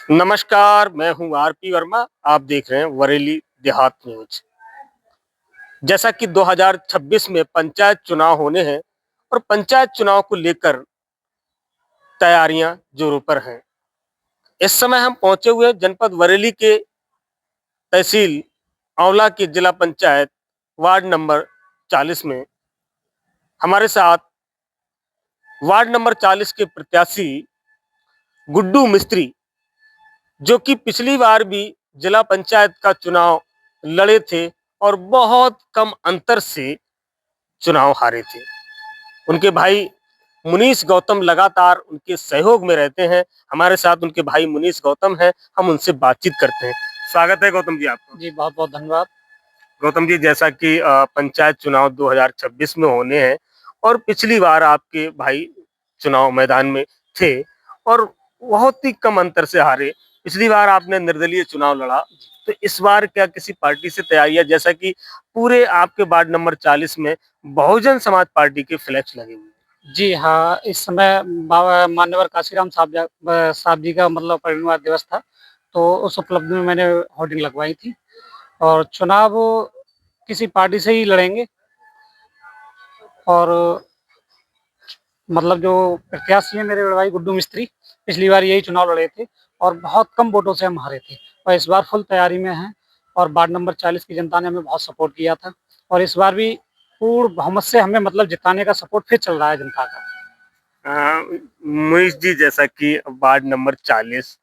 नमस्कार, मैं हूँ आरपी वर्मा। आप देख रहे हैं बरेली देहात न्यूज। जैसा कि 2026 में पंचायत चुनाव होने हैं और पंचायत चुनाव को लेकर तैयारियां जोरों पर हैं। इस समय हम पहुंचे हुए हैं जनपद बरेली के तहसील आंवला की जिला पंचायत वार्ड नंबर 40 में। हमारे साथ वार्ड नंबर 40 के प्रत्याशी गुड्डू मिस्त्री, जो कि पिछली बार भी जिला पंचायत का चुनाव लड़े थे और बहुत कम अंतर से चुनाव हारे थे। उनके भाई मुनीश गौतम लगातार उनके सहयोग में रहते हैं। हमारे साथ उनके भाई मुनीश गौतम हैं। हम उनसे बातचीत करते हैं। स्वागत है गौतम जी आपका। जी, बहुत-बहुत धन्यवाद। गौतम जी, जैसा कि पंचायत चुनाव 2026 में होने हैं और पिछली बार आपके भाई चुनाव मैदान में थे और बहुत ही कम अंतर से हारे। पिछली बार आपने निर्दलीय चुनाव लड़ा, तो इस बार क्या किसी पार्टी से तैयारियां, जैसा कि पूरे आपके वार्ड नंबर 40 में बहुजन समाज पार्टी के फ्लैक्स लगे हुए हैं। जी हाँ, इस समय बाबा मान्यवर काशीराम साहब जी का मतलब परिनिर्वाण दिवस था, तो उस उपलब्धि में मैंने होर्डिंग लगवाई थी और चुनाव किसी पार्टी से ही लड़ेंगे और मतलब जो प्रत्याशी हैं मेरे बड़े भाई गुड्डू मिस्त्री, पिछली बार यही चुनाव लड़े थे और बहुत कम वोटों से हम हारे थे और इस बार फुल तैयारी में हैं और वार्ड नंबर 40 की जनता ने हमें बहुत सपोर्ट किया था और इस बार भी पूर्ण बहुमत से हमें मतलब जिताने का सपोर्ट फिर चल रहा है जनता का। मुनीष जी, जैसा कि वार्ड नंबर 40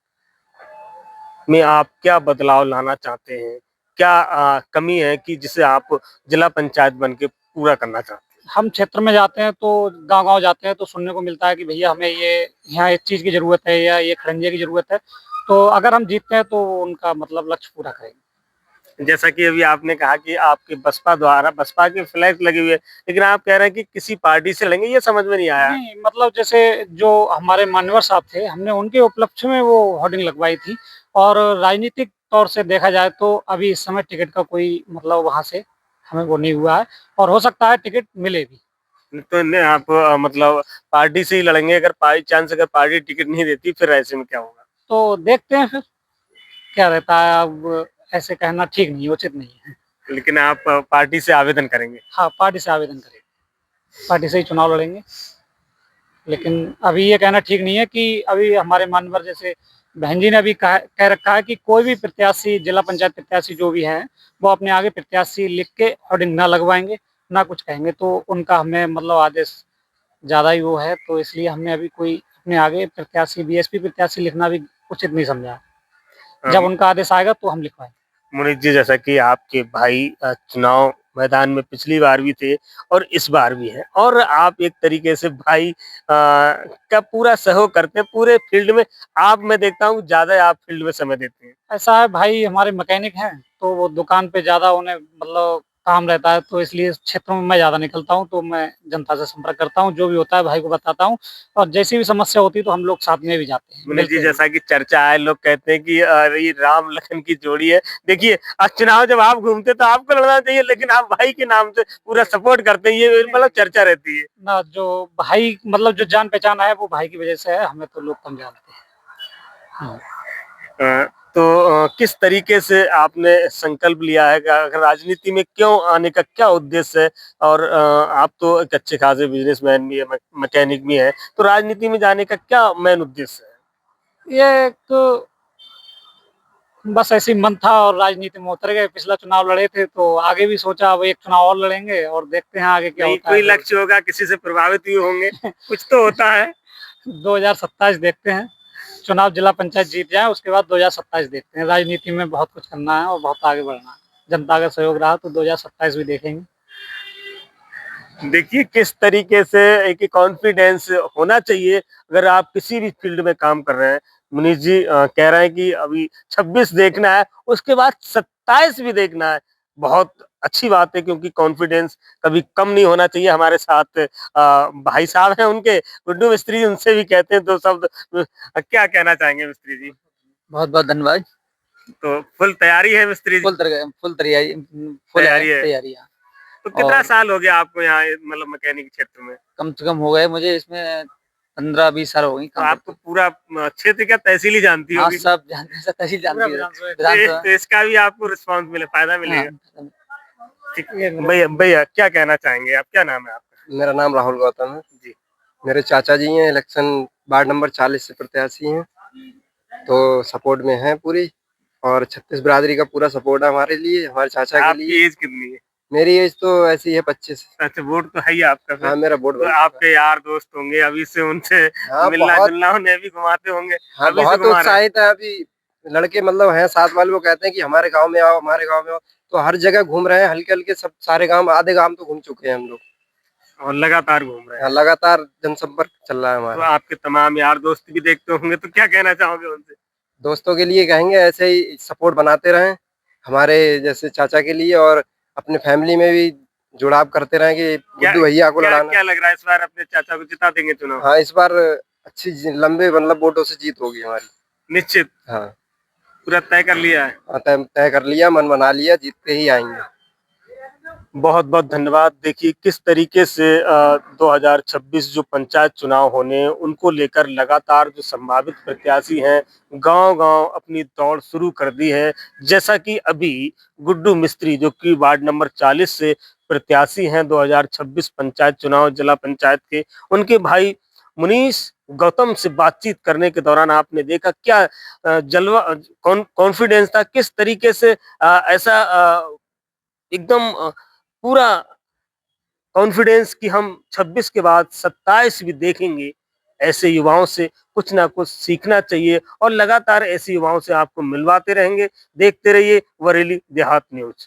में आप क्या बदलाव लाना चाहते हैं? क्या कमी है कि जिसे आप जिला पंचायत बन के पूरा करना चाहते हम क्षेत्र में जाते हैं तो गाँव-गाँव जाते हैं तो सुनने को मिलता है कि भैया हमें ये यहाँ इस चीज़ की ज़रूरत है या ये खड़ंजे की ज़रूरत है। तो अगर हम जीतते हैं तो उनका मतलब लक्ष्य पूरा करेंगे। हैं? जैसा कि अभी आपने कहा कि आपके बसपा द्वारा बसपा के फ्लैग लगे हुए हैं, लेकिन आप कह रहे हैं कि किसी पार्टी से लड़ेंगे, ये समझ में नहीं आया। नहीं, मतलब जैसे जो हमारे मान्यवर साहब थे, हमने उनके उपलक्ष्य में वो होर्डिंग लगवाई थी और राजनीतिक तौर से देखा जाए तो अभी इस समय टिकट का कोई मतलब वहाँ से हमें वो नहीं हुआ है और हो सकता है टिकट मिले भी। तो नहीं, आप मतलब पार्टी से ही लड़ेंगे। अगर बाई चांस अगर पार्टी टिकट नहीं देती, फिर ऐसे में क्या होगा? तो देखते हैं फिर क्या रहता है, अब ऐसे कहना ठीक नहीं है, उचित नहीं है। लेकिन आप पार्टी से आवेदन करेंगे। हाँ, पार्टी से आवेदन करेंगे, पार्टी से ही चुनाव लड़ेंगे। लेकिन अभी ये कहना ठीक नहीं है कि अभी हमारे मान्यवर जैसे बहन जी ने अभी कह रखा है कि कोई भी प्रत्याशी जिला पंचायत प्रत्याशी जो भी हैं, वो अपने आगे प्रत्याशी लिख के होर्डिंग ना लगवाएँगे, ना कुछ कहेंगे। तो उनका हमें मतलब आदेश ज़्यादा ही वो है, तो इसलिए हमने अभी कोई अपने आगे प्रत्याशी बीएसपी प्रत्याशी लिखना भी उचित नहीं समझा। जब उनका आदेश आएगा तो हम लिखवाएँगे। मुनीष जी, जैसा कि आपके भाई चुनाव मैदान में पिछली बार भी थे और इस बार भी हैं और आप एक तरीके से भाई का पूरा सहयोग करते हैं पूरे फील्ड में। आप, मैं देखता हूँ ज़्यादा आप फील्ड में समय देते हैं। ऐसा है भाई हमारे मैकेनिक हैं, तो वो दुकान पे ज़्यादा उन्हें मतलब काम रहता है, तो इसलिए इस क्षेत्रों में मैं ज़्यादा निकलता हूँ, तो मैं जनता से संपर्क करता हूँ, जो भी होता है भाई को बताता हूँ और जैसी भी समस्या होती है तो हम लोग साथ में भी जाते हैं, मुनीष जी, मिलते हैं। जैसा कि चर्चा है, लोग कहते हैं कि ये राम लखन की जोड़ी है। देखिए, चुनाव जब आप घूमते तो आपको लड़ना चाहिए, लेकिन आप भाई के नाम से पूरा सपोर्ट करते हैं, ये मतलब चर्चा रहती है। ना जो भाई मतलब जो जान-पहचान है वो भाई की वजह से है, हमें तो लोग कम जानते हैं। हाँ। तो किस तरीके से आपने संकल्प लिया है कि अगर राजनीति में क्यों आने का क्या उद्देश्य है? और आप तो एक अच्छे खासे बिजनेसमैन भी है, मैकेनिक भी हैं, तो राजनीति में जाने का क्या मेन उद्देश्य है? ये एक बस ऐसे ही मन था और राजनीति में उतर गए, पिछला चुनाव लड़े थे तो आगे भी सोचा अब एक चुनाव और लड़ेंगे और देखते हैं आगे क्या नहीं, होता कोई है फिर। लक्ष्य होगा, किसी से प्रभावित हुए होंगे, कुछ तो होता है। 2027 देखते हैं, चुनाव जिला पंचायत जीत जाए उसके बाद 2027 देखते हैं। राजनीति में बहुत कुछ करना है और बहुत आगे बढ़ना है। जनता का सहयोग रहा तो 2027 भी देखेंगे। देखिए, किस तरीके से एक कॉन्फिडेंस होना चाहिए अगर आप किसी भी फील्ड में काम कर रहे हैं। मुनीष जी कह रहे हैं कि अभी 26 देखना है, उसके बाद 27 भी देखना है। बहुत अच्छी बात है, क्योंकि कॉन्फिडेंस कभी कम नहीं होना चाहिए। हमारे साथ भाई साहब हैं उनके, गुड्डू मिस्त्री जी, उनसे भी कहते हैं 2 शब्द। क्या कहना चाहेंगे मिस्त्री जी? बहुत-बहुत धन्यवाद। तो फुल तैयारी है मिस्त्री जी? फुल तैयारी फुल है तैयारी है। तैयारी है तो कितना और साल हो गया आपको यहाँ मतलब मैकेनिक क्षेत्र में? कम से कम हो गए मुझे इसमें 15-20 साल हो गई तो काम आप तो पूरा क्षेत्र क्या तहसील ही जानती हाँ होगी। सब जानते हैं, सब तहसील जानती है विधानसभा विधानसभा तो इसका भी आपको रिस्पांस मिले, फायदा मिलेगा। हाँ ठीक भैया, भैया क्या कहना चाहेंगे आप, क्या नाम है आपका? मेरा नाम राहुल गौतम है जी। मेरे चाचा जी हैं, इलेक्शन वार्ड नंबर 40 से प्रत्याशी हैं, तो सपोर्ट में हैं पूरी, और 36 बिरादरी का पूरा सपोर्ट है हमारे लिए, हमारे चाचा के आपकी लिए। एज कितनी है? मेरी एज तो ऐसी है 25। अच्छा, वोट तो है ही आपका फिर। हाँ मेरा वोट तो बन चुका आपके यार दोस्त होंगे अभी से, उनसे है। हाँ मिलना बहुत, जुलना, उन्हें भी घुमाते होंगे। हाँ अभी से बहुत घुमा रहे हैं। उत्साहित है अभी लड़के, मतलब हैं साथ वाले, वो कहते हैं कि हमारे गांव में आओ, हमारे गांव में आओ, तो हर जगह घूम रहे हैं, हल्के हल्के सब सारे गांव, आधे गांव तो घूम चुके हैं हम लोग। और लगातार घूम रहे हैं। हाँ, लगातार जनसंपर्क चल रहा है तो हमारा। आपके तमाम यार दोस्त भी देखते होंगे, तो क्या कहना चाहोगे उनसे? दोस्तों के लिए कहेंगे ऐसे ही सपोर्ट बनाते रहें हमारे जैसे चाचा के लिए, और अपने फैमिली में भी जुड़ाव करते रहें कि क्या गुड्डू भैया को क्या लड़ाना। क्या लग रहा है, इस बार अपने चाचा को जिता देंगे चुनाव? हाँ इस बार अच्छी लंबे मतलब वोटों से जीत होगी हमारी। निश्चित? हाँ पूरा तय कर लिया है? हाँ, तय तय कर लिया, मन बना लिया, जीत के ही आएंगे। बहुत बहुत धन्यवाद। देखिए किस तरीके से 2026 जो पंचायत चुनाव होने हैं, उनको लेकर लगातार जो संभावित प्रत्याशी हैं गांव-गांव अपनी दौड़ शुरू कर दी है। जैसा कि अभी गुड्डू मिस्त्री जो कि वार्ड नंबर 40 से प्रत्याशी हैं 2026 पंचायत चुनाव जिला पंचायत के, उनके भाई मुनीश गौतम से बातचीत करने के दौरान आपने देखा क्या जलवा कॉन्फिडेंस था, किस तरीके से ऐसा एकदम पूरा कॉन्फिडेंस कि हम 26 के बाद 27 भी देखेंगे। ऐसे युवाओं से कुछ ना कुछ सीखना चाहिए और लगातार ऐसे युवाओं से आपको मिलवाते रहेंगे। देखते रहिए बरेली देहात न्यूज।